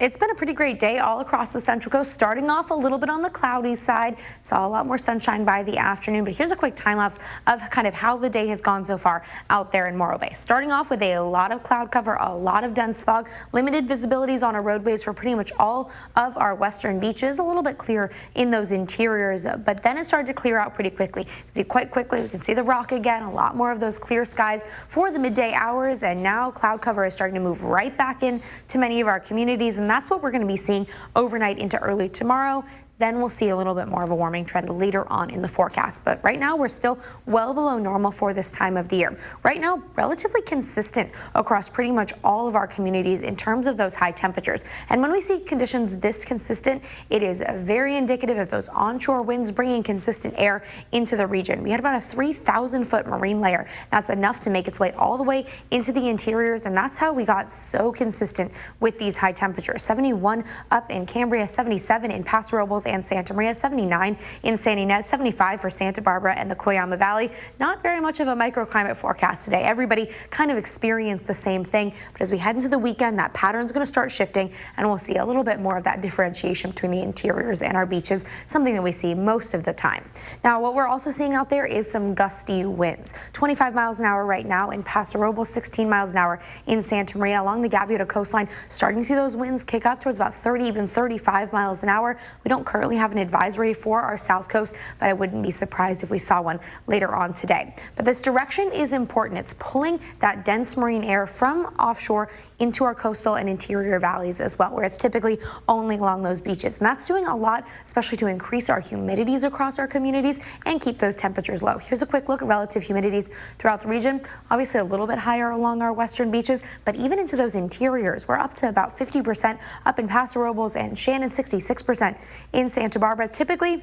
It's been a pretty great day all across the Central Coast, starting off a little bit on the cloudy side. Saw a lot more sunshine by the afternoon, but here's a quick time lapse of kind of how the day has gone so far out there in Morro Bay. Starting off with a lot of cloud cover, a lot of dense fog, limited visibilities on our roadways for pretty much all of our western beaches, a little bit clearer in those interiors, but then it started to clear out pretty quickly. You can see quite quickly, we can see the rock again, a lot more of those clear skies for the midday hours, and now cloud cover is starting to move right back in to many of our communities, and that's what we're going to be seeing overnight into early tomorrow. Then we'll see a little bit more of a warming trend later on in the forecast. But right now, we're still well below normal for this time of the year. Right now, relatively consistent across pretty much all of our communities in terms of those high temperatures. And when we see conditions this consistent, it is very indicative of those onshore winds bringing consistent air into the region. We had about a 3,000-foot marine layer. That's enough to make its way all the way into the interiors, and that's how we got so consistent with these high temperatures. 71 up in Cambria, 77 in Paso Robles and Santa Maria, 79 in San Ynez, 75 for Santa Barbara and the Coyama Valley. Not very much of a microclimate forecast today. Everybody kind of experienced the same thing, but as we head into the weekend, that pattern's going to start shifting, and we'll see a little bit more of that differentiation between the interiors and our beaches, something that we see most of the time. Now, what we're also seeing out there is some gusty winds. 25 miles an hour right now in Paso Robles, 16 miles an hour in Santa Maria. Along the Gaviota coastline, starting to see those winds kick up towards about 30, even 35 miles an hour. We don't currently have an advisory for our south coast, but I wouldn't be surprised if we saw one later on today. But this direction is important. It's pulling that dense marine air from offshore into our coastal and interior valleys as well, where it's typically only along those beaches. And that's doing a lot, especially to increase our humidities across our communities and keep those temperatures low. Here's a quick look at relative humidities throughout the region. Obviously a little bit higher along our western beaches, but even into those interiors, we're up to about 50% up in Paso Robles and Shannon, 66% in Santa Barbara. Typically,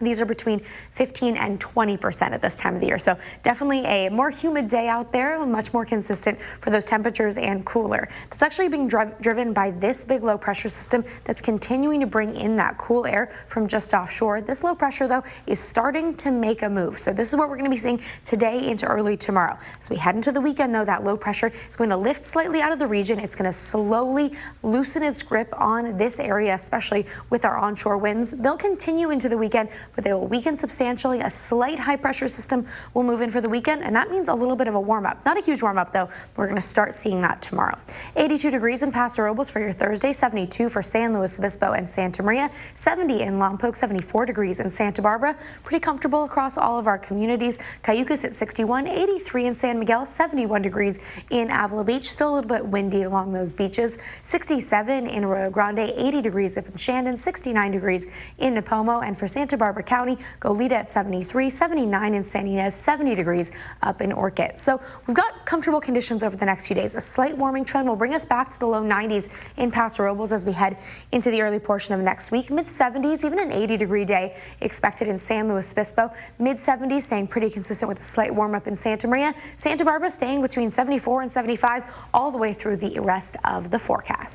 these are between 15 and 20% at this time of the year. So definitely a more humid day out there, much more consistent for those temperatures and cooler. That's actually being driven by this big low pressure system that's continuing to bring in that cool air from just offshore. This low pressure, though, is starting to make a move. So this is what we're going to be seeing today into early tomorrow. As we head into the weekend, though, that low pressure is going to lift slightly out of the region. It's going to slowly loosen its grip on this area, especially with our onshore winds. They'll continue into the weekend, but they will weaken substantially. A slight high pressure system will move in for the weekend, and that means a little bit of a warm up. Not a huge warm up, though. We're going to start seeing that tomorrow. 82 degrees in Paso Robles for your Thursday, 72 for San Luis Obispo and Santa Maria, 70 in Lompoc, 74 degrees in Santa Barbara. Pretty comfortable across all of our communities. Cayucas at 61, 83 in San Miguel, 71 degrees in Avila Beach. Still a little bit windy along those beaches. 67 in Arroyo Grande, 80 degrees up in Shandon, 69 degrees in Nipomo, and for Santa Barbara County, Goleta at 73, 79 in San Ynez, 70 degrees up in Orchid. So we've got comfortable conditions over the next few days. A slight warming trend will bring us back to the low 90s in Paso Robles as we head into the early portion of next week. Mid 70s, even an 80-degree day expected in San Luis Obispo. Mid 70s staying pretty consistent with a slight warm up in Santa Maria. Santa Barbara staying between 74 and 75 all the way through the rest of the forecast.